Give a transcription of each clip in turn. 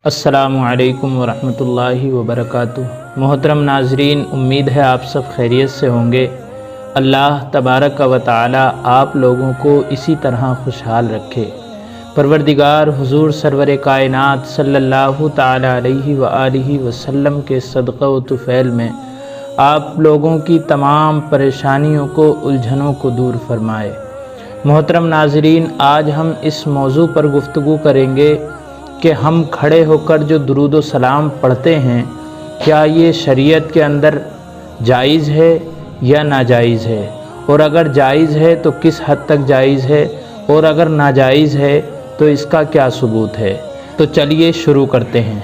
अस्सलामु अलैकुम वरहमतुल्लाहि वबरकातुहू। मोहतरम नाजरीन, उम्मीद है आप सब खैरियत से होंगे। अल्लाह तबारक व तआला आप लोगों को इसी तरह खुशहाल रखे। परवरदिगार हुजूर सरवर कायनात सल्लल्लाहु ताला अलैहि व आलिहि वसल्लम के सदक़ा व तुफ़ैल में आप लोगों की तमाम परेशानियों को, उलझनों को दूर फरमाए। मोहतरम नाजरीन, आज हम इस मौजू पर गुफ्तगू करेंगे कि हम खड़े होकर जो दुरूद व सलाम पढ़ते हैं, क्या ये शरीयत के अंदर जायज़ है या नाजायज़ है, और अगर जायज़ है तो किस हद तक जायज़ है, और अगर नाजायज़ है तो इसका क्या सबूत है। तो चलिए शुरू करते हैं।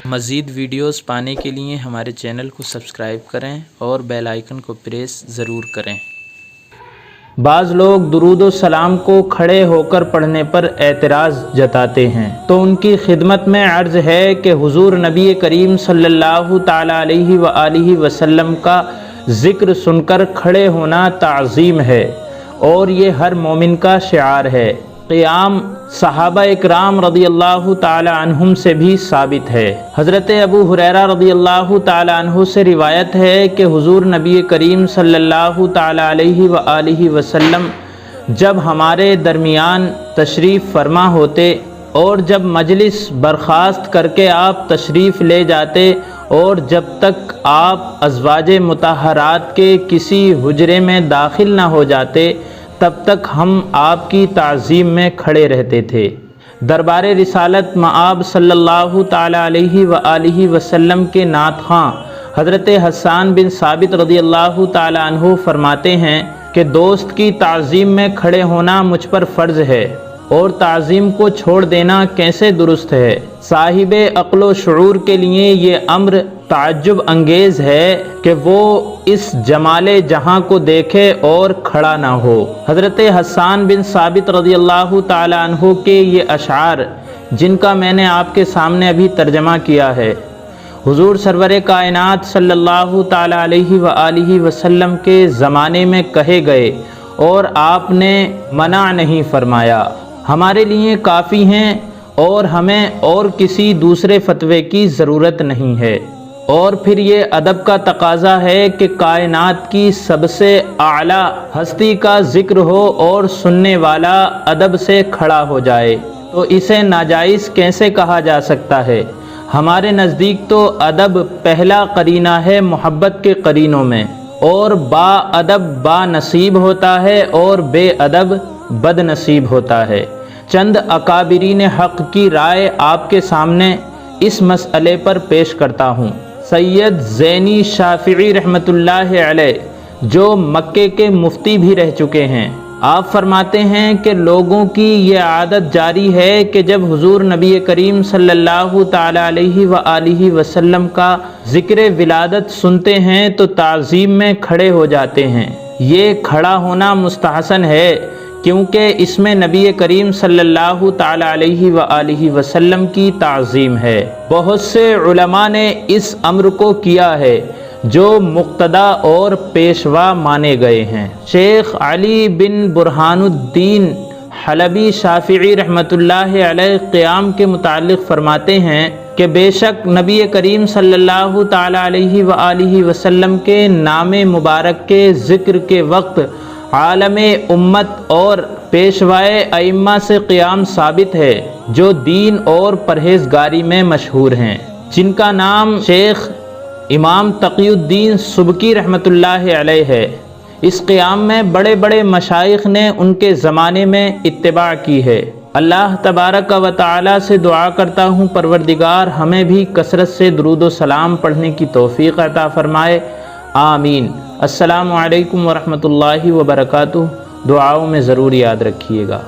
मज़ीद वीडियोस पाने के लिए हमारे चैनल को सब्सक्राइब करें और बेल आइकन को प्रेस ज़रूर करें। बाज़ लोग दुरूद व सलाम को खड़े होकर पढ़ने पर एतराज़ जताते हैं, तो उनकी खिदमत में अर्ज़ है कि हुज़ूर नबी करीम सल्लल्लाहु ताला अलैहि व आलिहि वसल्लम का ज़िक्र सुनकर खड़े होना ताज़ीम है और ये हर मोमिन का शिआर है। क़ियाम सहाबा इकराम रज़ियल्लाहु ताला अन्हुम से भी साबित है। हज़रत अबू हुरैरा रज़ियल्लाहु ताला अन्हु से रिवायत है कि हुज़ूर नबी करीम सल्लल्लाहु ताला अलैहि व आलिहि वसल्लम जब हमारे दरमियान तशरीफ़ फरमा होते और जब मजलिस बर्खास्त करके आप तशरीफ़ ले जाते, और जब तक आप अज़वाजे मुतहरात के किसी हुजरे में दाखिल न हो जाते तब तक हम आपकी ताज़ीम में खड़े रहते थे। दरबार रिसालत मआब सल्लल्लाहु ताला अलैहि व आलिहि वसल्लम के नात ख़ां हज़रत हसन बिन साबित रज़ियल्लाहु ताला अन्हु फरमाते हैं कि दोस्त की ताज़ीम में खड़े होना मुझ पर फ़र्ज़ है, और ताज़ीम को छोड़ देना कैसे दुरुस्त है। साहिबे अक़्ल व शऊर के लिए ये अम्र ताज्जुब अंगेज़ है कि वो इस जमाले जहां को देखे और खड़ा ना हो। हज़रत हसन बिन साबित रज़ियल्लाहु ताला अन्हु के ये अशार, जिनका मैंने आपके सामने अभी तर्जमा किया है, हुज़ूर सरवर कायनात सल्लल्लाहु ताला अलैहि व आलिहि वसल्लम के ज़माने में कहे गए और आपने मना नहीं फरमाया। हमारे लिए काफ़ी हैं और हमें और किसी दूसरे फतवे की ज़रूरत नहीं है। और फिर ये अदब का तकाज़ा है कि कायनात की सबसे आला हस्ती का ज़िक्र हो और सुनने वाला अदब से खड़ा हो जाए, तो इसे नाजायज़ कैसे कहा जा सकता है। हमारे नज़दीक तो अदब पहला करीना है मोहब्बत के करीनों में, और बाअदब बानसीब होता है और बेअदब बदनसीब होता है। चंद अकाबिरीन हक़ की राय आपके सामने इस मसअले पर पेश करता हूँ। सैयद ज़ैनी शाफ़िई रहमतुल्लाह अलैह, जो मक्के के मुफ्ती भी रह चुके हैं, आप फरमाते हैं कि लोगों की ये आदत जारी है कि जब हुज़ूर नबी करीम सल्लल्लाहु ताला अलैहि व आलिहि वसल्लम का ज़िक्र विलादत सुनते हैं तो ताज़ीम में खड़े हो जाते हैं। ये खड़ा होना मुस्तहसन है क्योंकि इसमें नबी करीम सल्लल्लाहु ताला अलैहि व आलिहि वसल्लम की ताज़ीम है। बहुत से उलमा ने इस अम्र को किया है जो मुक्तदा और पेशवा माने गए हैं। शेख अली बिन बुरहानुद्दीन हलबी शाफ़िई रहमतुल्लाह अलैह क़ियाम के मुताल्लिक़ फरमाते हैं कि बेशक नबी करीम सल्लल्लाहु ताला अलैहि व आलिहि वसल्लम के नामे मुबारक के ज़िक्र के वक्त आलमे उम्मत और पेशवाए अइम्मा से क़ियाम साबित है, जो दीन और परहेज़गारी में मशहूर हैं, जिनका नाम शेख इमाम तक़ीउद्दीन सुबकी रहमतुल्लाह अलैह है। इस क़ियाम में बड़े बड़े मशाइख़ ने उनके ज़माने में इत्तिबा की है। अल्लाह तबारक व तआला से दुआ करता हूँ, परवरदिगार हमें भी कसरत से दुरूद व सलाम पढ़ने की तौफ़ीक़ अता फ़रमाए। आमीन। अस्सलामु अलैकुम वरहमतुल्लाहि वबरकातुहू। दुआओं में ज़रूर याद रखिएगा।